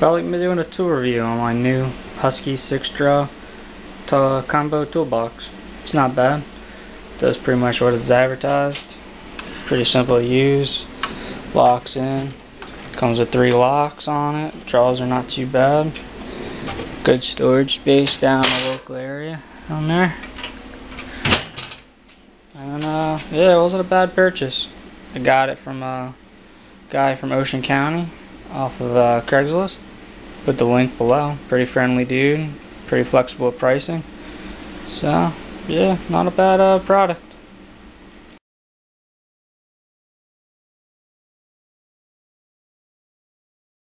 Felt like doing a tool review on my new Husky 6-draw combo toolbox. It's not bad. Does pretty much what it's advertised. Pretty simple to use. Locks in. Comes with 3 locks on it. Drawers are not too bad. Good storage space down in the local area down there. And yeah, it wasn't a bad purchase. I got it from a guy from Ocean County off of Craigslist. Put the link below. Pretty friendly dude. Pretty flexible pricing. So yeah, not a bad product.